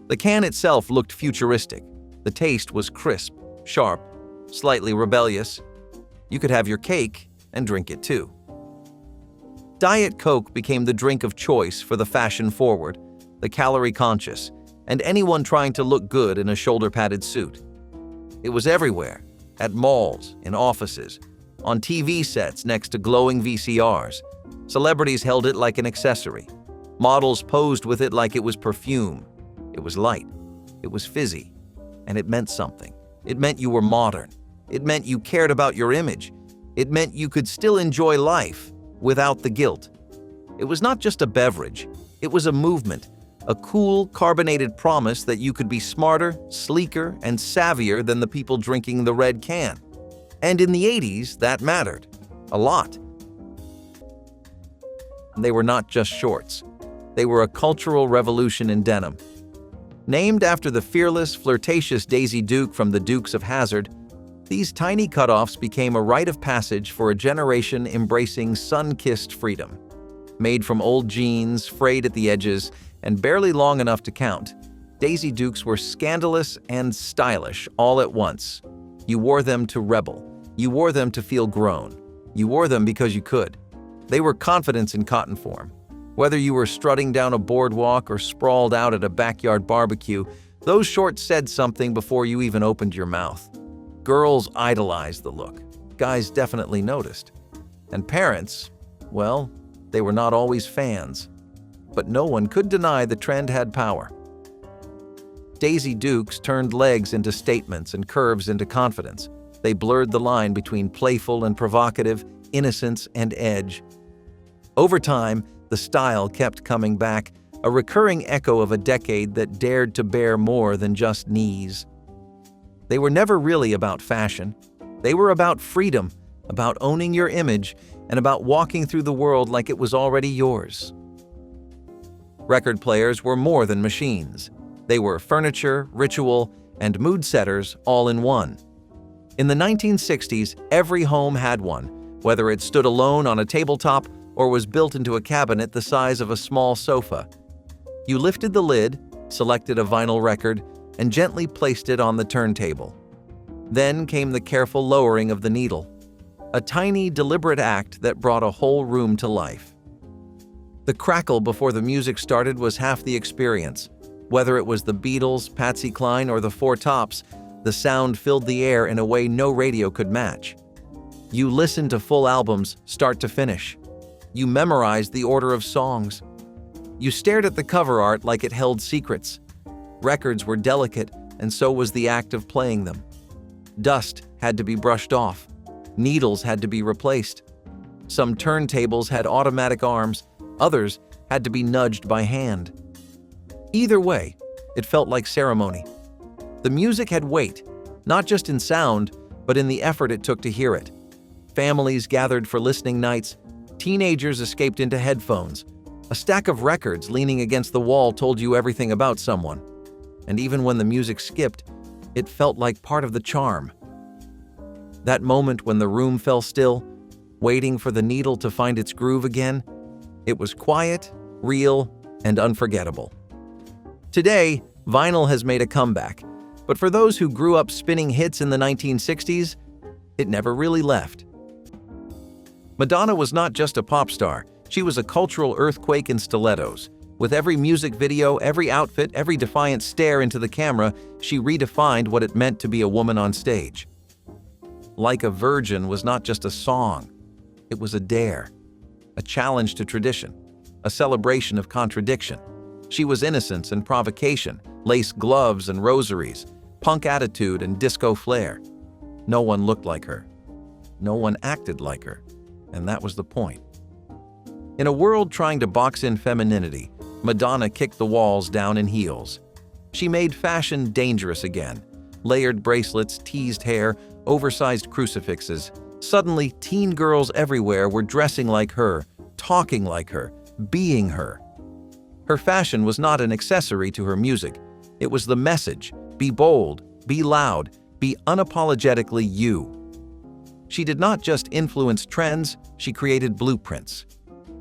D: The can itself looked futuristic. The taste was crisp, sharp, slightly rebellious. You could have your cake and drink it too. Diet Coke became the drink of choice for the fashion-forward, the calorie-conscious, and anyone trying to look good in a shoulder-padded suit. It was everywhere, at malls, in offices, on TV sets next to glowing VCRs. Celebrities held it like an accessory. Models posed with it like it was perfume. It was light. It was fizzy. And it meant something. It meant you were modern. It meant you cared about your image. It meant you could still enjoy life without the guilt. It was not just a beverage. It was a movement, a cool, carbonated promise that you could be smarter, sleeker, and savvier than the people drinking the red can. And in the 80s, that mattered. A lot. They were not just shorts. They were a cultural revolution in denim. Named after the fearless, flirtatious Daisy Duke from the Dukes of Hazzard, these tiny cutoffs became a rite of passage for a generation embracing sun-kissed freedom. Made from old jeans, frayed at the edges, and barely long enough to count, Daisy Dukes were scandalous and stylish all at once. You wore them to rebel. You wore them to feel grown. You wore them because you could. They were confidence in cotton form. Whether you were strutting down a boardwalk or sprawled out at a backyard barbecue, those shorts said something before you even opened your mouth. Girls idolized the look. Guys definitely noticed. And parents, well, they were not always fans. But no one could deny the trend had power. Daisy Dukes turned legs into statements and curves into confidence. They blurred the line between playful and provocative, innocence and edge. Over time, the style kept coming back, a recurring echo of a decade that dared to bear more than just knees. They were never really about fashion. They were about freedom, about owning your image, and about walking through the world like it was already yours. Record players were more than machines. They were furniture, ritual, and mood setters all in one. In the 1960s, every home had one, whether it stood alone on a tabletop or was built into a cabinet the size of a small sofa. You lifted the lid, selected a vinyl record, and gently placed it on the turntable. Then came the careful lowering of the needle, a tiny, deliberate act that brought a whole room to life. The crackle before the music started was half the experience. Whether it was the Beatles, Patsy Cline, or the Four Tops, the sound filled the air in a way no radio could match. You listened to full albums, start to finish. You memorized the order of songs. You stared at the cover art like it held secrets. Records were delicate, and so was the act of playing them. Dust had to be brushed off. Needles had to be replaced. Some turntables had automatic arms, others had to be nudged by hand. Either way, it felt like ceremony. The music had weight, not just in sound, but in the effort it took to hear it. Families gathered for listening nights. Teenagers escaped into headphones. A stack of records leaning against the wall told you everything about someone. And even when the music skipped, it felt like part of the charm. That moment when the room fell still, waiting for the needle to find its groove again, it was quiet, real, and unforgettable. Today, vinyl has made a comeback, but for those who grew up spinning hits in the 1960s, it never really left. Madonna was not just a pop star, she was a cultural earthquake in stilettos. With every music video, every outfit, every defiant stare into the camera, she redefined what it meant to be a woman on stage. Like a Virgin was not just a song, it was a dare, a challenge to tradition, a celebration of contradiction. She was innocence and provocation, lace gloves and rosaries, punk attitude and disco flair. No one looked like her. No one acted like her. And that was the point. In a world trying to box in femininity, Madonna kicked the walls down in heels. She made fashion dangerous again. Layered bracelets, teased hair, oversized crucifixes. Suddenly, teen girls everywhere were dressing like her, talking like her, being her. Her fashion was not an accessory to her music. It was the message: be bold, be loud, be unapologetically you. She did not just influence trends, she created blueprints.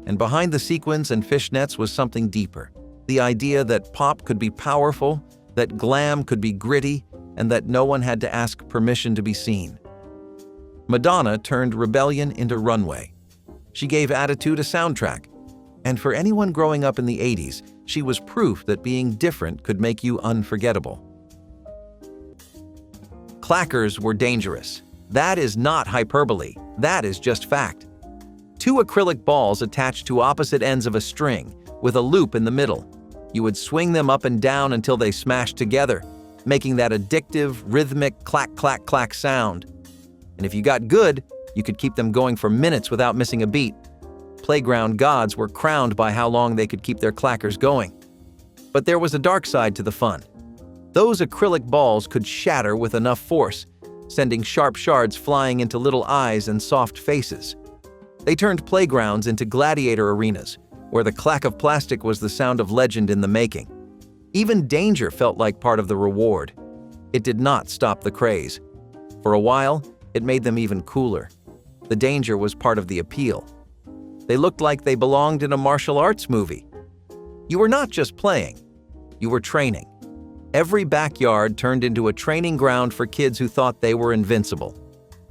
D: And behind the sequins and fishnets was something deeper. The idea that pop could be powerful, that glam could be gritty, and that no one had to ask permission to be seen. Madonna turned rebellion into runway. She gave attitude a soundtrack. And for anyone growing up in the 80s, she was proof that being different could make you unforgettable. Clackers were dangerous. That is not hyperbole. That is just fact. Two acrylic balls attached to opposite ends of a string, with a loop in the middle. You would swing them up and down until they smashed together, making that addictive, rhythmic clack, clack, clack sound. And if you got good, you could keep them going for minutes without missing a beat. Playground gods were crowned by how long they could keep their clackers going. But there was a dark side to the fun. Those acrylic balls could shatter with enough force, sending sharp shards flying into little eyes and soft faces. They turned playgrounds into gladiator arenas, where the clack of plastic was the sound of legend in the making. Even danger felt like part of the reward. It did not stop the craze. For a while, it made them even cooler. The danger was part of the appeal. They looked like they belonged in a martial arts movie. You were not just playing, you were training. Every backyard turned into a training ground for kids who thought they were invincible.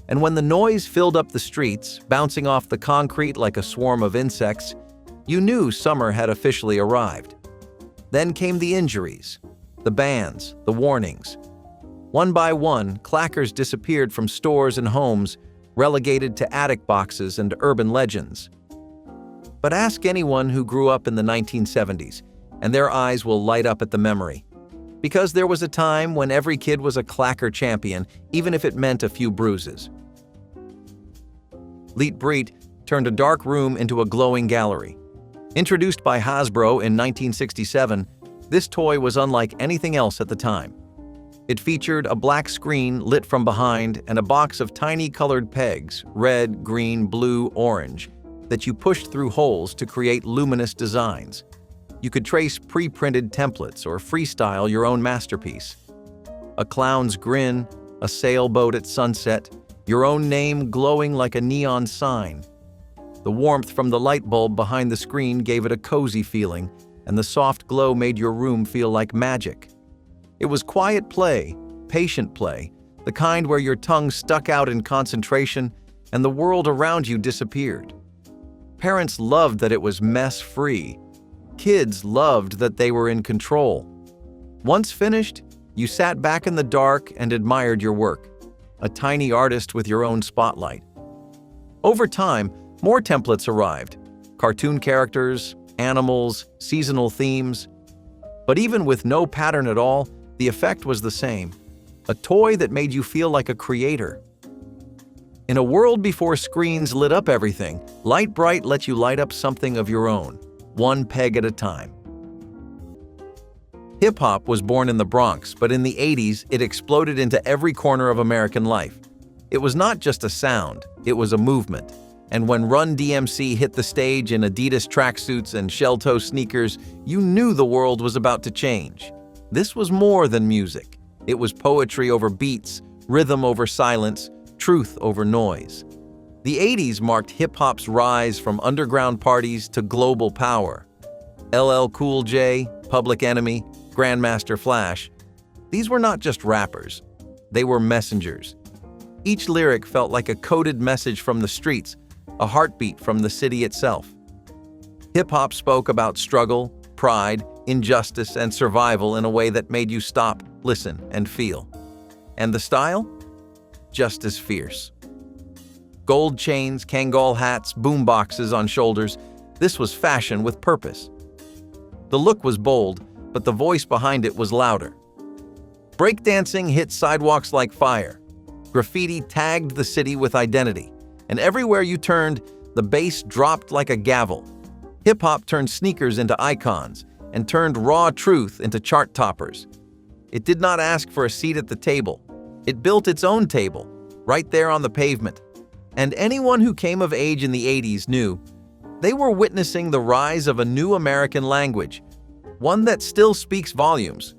D: And when the noise filled up the streets, bouncing off the concrete like a swarm of insects, you knew summer had officially arrived. Then came the injuries, the bans, the warnings. One by one, clackers disappeared from stores and homes, relegated to attic boxes and urban legends. But ask anyone who grew up in the 1970s, and their eyes will light up at the memory. Because there was a time when every kid was a clacker champion, even if it meant a few bruises. Leet Breed turned a dark room into a glowing gallery. Introduced by Hasbro in 1967, this toy was unlike anything else at the time. It featured a black screen lit from behind and a box of tiny colored pegs, red, green, blue, orange, that you pushed through holes to create luminous designs. You could trace pre-printed templates or freestyle your own masterpiece. A clown's grin, a sailboat at sunset, your own name glowing like a neon sign. The warmth from the light bulb behind the screen gave it a cozy feeling, and the soft glow made your room feel like magic. It was quiet play, patient play, the kind where your tongue stuck out in concentration and the world around you disappeared. Parents loved that it was mess-free. Kids loved that they were in control. Once finished, you sat back in the dark and admired your work, a tiny artist with your own spotlight. Over time, more templates arrived, cartoon characters, animals, seasonal themes. But even with no pattern at all, the effect was the same, a toy that made you feel like a creator. In a world before screens lit up everything, Light Bright let you light up something of your own, one peg at a time. Hip-hop was born in the Bronx, but in the 80s, it exploded into every corner of American life. It was not just a sound, it was a movement. And when Run DMC hit the stage in Adidas tracksuits and shell-toe sneakers, you knew the world was about to change. This was more than music. It was poetry over beats, rhythm over silence, truth over noise. The 80s marked hip-hop's rise from underground parties to global power. LL Cool J, Public Enemy, Grandmaster Flash. These were not just rappers. They were messengers. Each lyric felt like a coded message from the streets, a heartbeat from the city itself. Hip-hop spoke about struggle, pride, injustice, and survival in a way that made you stop, listen, and feel. And the style? Just as fierce. Gold chains, Kangol hats, boomboxes on shoulders. This was fashion with purpose. The look was bold, but the voice behind it was louder. Breakdancing hit sidewalks like fire. Graffiti tagged the city with identity. And everywhere you turned, the bass dropped like a gavel. Hip-hop turned sneakers into icons and turned raw truth into chart toppers. It did not ask for a seat at the table. It built its own table, right there on the pavement. And anyone who came of age in the 80s knew they were witnessing the rise of a new American language, one that still speaks volumes.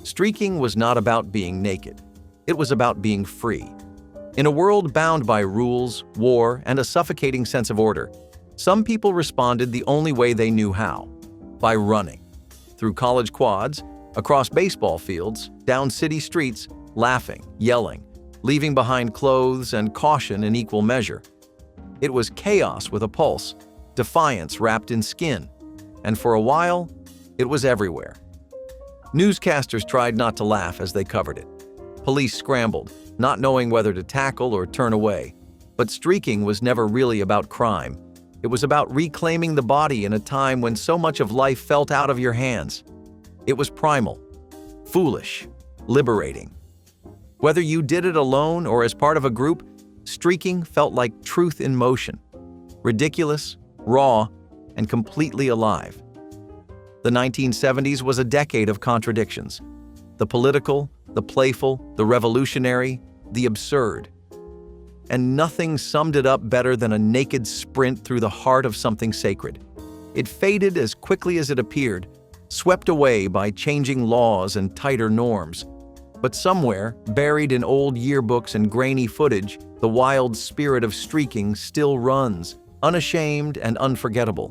D: Streaking was not about being naked. It was about being free. In a world bound by rules, war, and a suffocating sense of order, some people responded the only way they knew how, by running. Through college quads, across baseball fields, down city streets, laughing, yelling, leaving behind clothes and caution in equal measure. It was chaos with a pulse, defiance wrapped in skin, and for a while, it was everywhere. Newscasters tried not to laugh as they covered it. Police scrambled, not knowing whether to tackle or turn away. But streaking was never really about crime. It was about reclaiming the body in a time when so much of life felt out of your hands. It was primal, foolish, liberating. Whether you did it alone or as part of a group, streaking felt like truth in motion, ridiculous, raw, and completely alive. The 1970s was a decade of contradictions. The political, the playful, the revolutionary, the absurd. And nothing summed it up better than a naked sprint through the heart of something sacred. It faded as quickly as it appeared, swept away by changing laws and tighter norms. But somewhere, buried in old yearbooks and grainy footage, the wild spirit of streaking still runs, unashamed and unforgettable.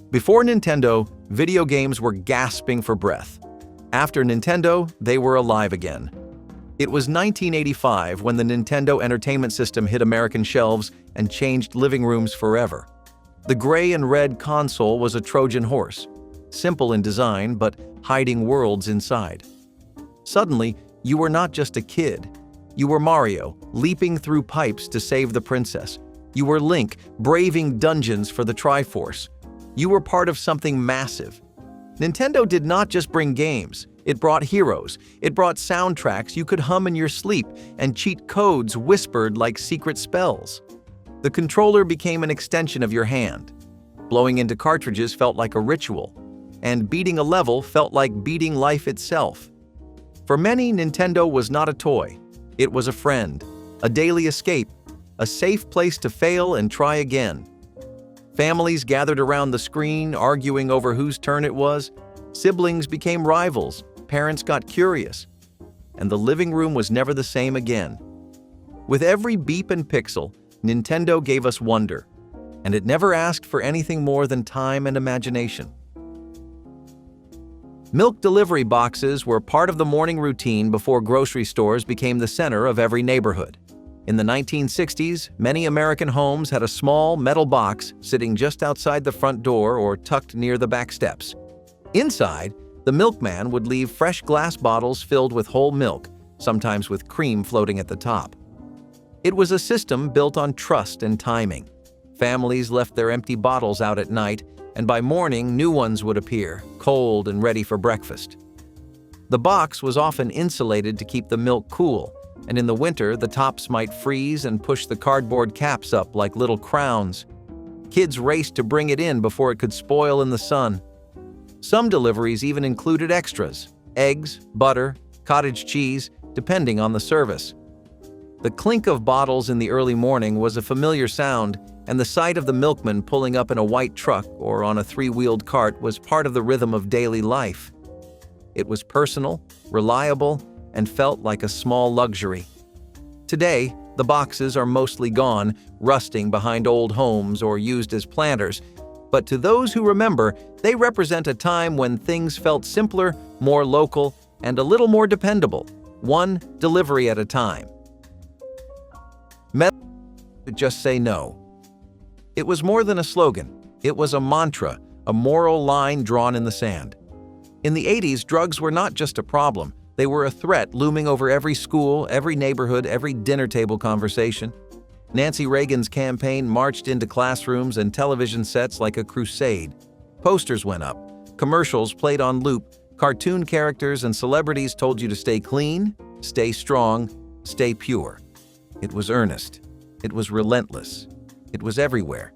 D: Before Nintendo, video games were gasping for breath. After Nintendo, they were alive again. It was 1985 when the Nintendo Entertainment System hit American shelves and changed living rooms forever. The gray and red console was a Trojan horse, simple in design but hiding worlds inside. Suddenly, you were not just a kid. You were Mario, leaping through pipes to save the princess. You were Link, braving dungeons for the Triforce. You were part of something massive. Nintendo did not just bring games. It brought heroes. It brought soundtracks you could hum in your sleep and cheat codes whispered like secret spells. The controller became an extension of your hand. Blowing into cartridges felt like a ritual, and beating a level felt like beating life itself. For many, Nintendo was not a toy. It was a friend, a daily escape, a safe place to fail and try again. Families gathered around the screen, arguing over whose turn it was. Siblings became rivals, parents got curious, and the living room was never the same again. With every beep and pixel, Nintendo gave us wonder, and it never asked for anything more than time and imagination. Milk delivery boxes were part of the morning routine before grocery stores became the center of every neighborhood. In the 1960s, many American homes had a small metal box sitting just outside the front door or tucked near the back steps. Inside, the milkman would leave fresh glass bottles filled with whole milk, sometimes with cream floating at the top. It was a system built on trust and timing. Families left their empty bottles out at night, and by morning new ones would appear, cold and ready for breakfast. The box was often insulated to keep the milk cool, and in the winter the tops might freeze and push the cardboard caps up like little crowns. Kids raced to bring it in before it could spoil in the sun. Some deliveries even included extras: eggs, butter, cottage cheese, depending on the service. The clink of bottles in the early morning was a familiar sound, and the sight of the milkman pulling up in a white truck or on a three-wheeled cart was part of the rhythm of daily life. It was personal, reliable, and felt like a small luxury. Today, the boxes are mostly gone, rusting behind old homes or used as planters, but to those who remember, they represent a time when things felt simpler, more local, and a little more dependable, one delivery at a time. Just say no. It was more than a slogan. It was a mantra, a moral line drawn in the sand. In the 80s, drugs were not just a problem. They were a threat looming over every school, every neighborhood, every dinner table conversation. Nancy Reagan's campaign marched into classrooms and television sets like a crusade. Posters went up, commercials played on loop, cartoon characters and celebrities told you to stay clean, stay strong, stay pure. It was earnest. It was relentless. It was everywhere.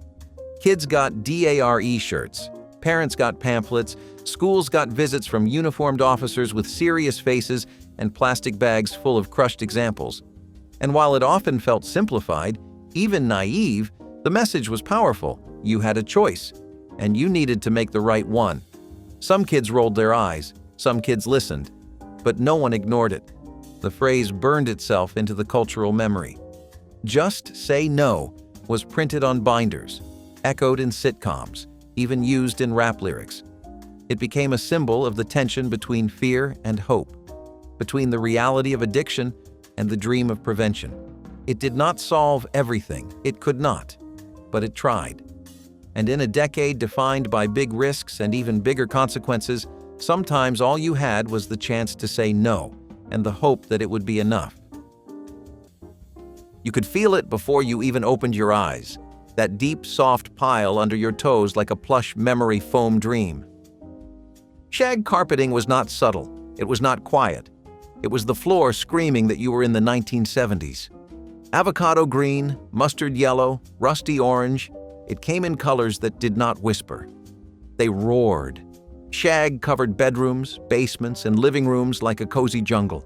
D: Kids got DARE shirts. Parents got pamphlets. Schools got visits from uniformed officers with serious faces and plastic bags full of crushed examples. And while it often felt simplified, even naive, the message was powerful. You had a choice, and you needed to make the right one. Some kids rolled their eyes. Some kids listened. But no one ignored it. The phrase burned itself into the cultural memory. Just say no was printed on binders, echoed in sitcoms, even used in rap lyrics. It became a symbol of the tension between fear and hope, between the reality of addiction and the dream of prevention. It did not solve everything, it could not, but it tried. And in a decade defined by big risks and even bigger consequences, sometimes all you had was the chance to say no and the hope that it would be enough. You could feel it before you even opened your eyes, that deep, soft pile under your toes like a plush memory foam dream. Shag carpeting was not subtle. It was not quiet. It was the floor screaming that you were in the 1970s. Avocado green, mustard yellow, rusty orange, it came in colors that did not whisper. They roared. Shag covered bedrooms, basements, and living rooms like a cozy jungle.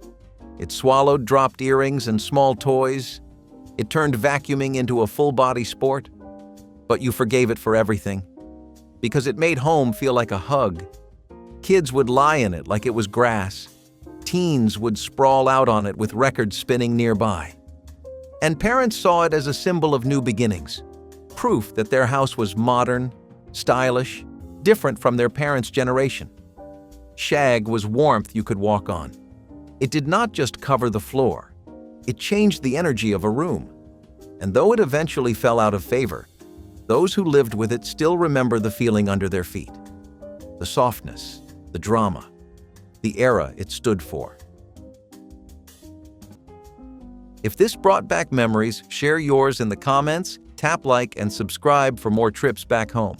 D: It swallowed dropped earrings and small toys. It turned vacuuming into a full-body sport. But you forgave it for everything. because it made home feel like a hug. Kids would lie in it like it was grass. Teens would sprawl out on it with records spinning nearby. And parents saw it as a symbol of new beginnings, proof that their house was modern, stylish, different from their parents' generation. Shag was warmth you could walk on. It did not just cover the floor. It changed the energy of a room. And though it eventually fell out of favor, those who lived with it still remember the feeling under their feet. The softness, the drama, the era it stood for. If this brought back memories, share yours in the comments, tap like, and subscribe for more trips back home.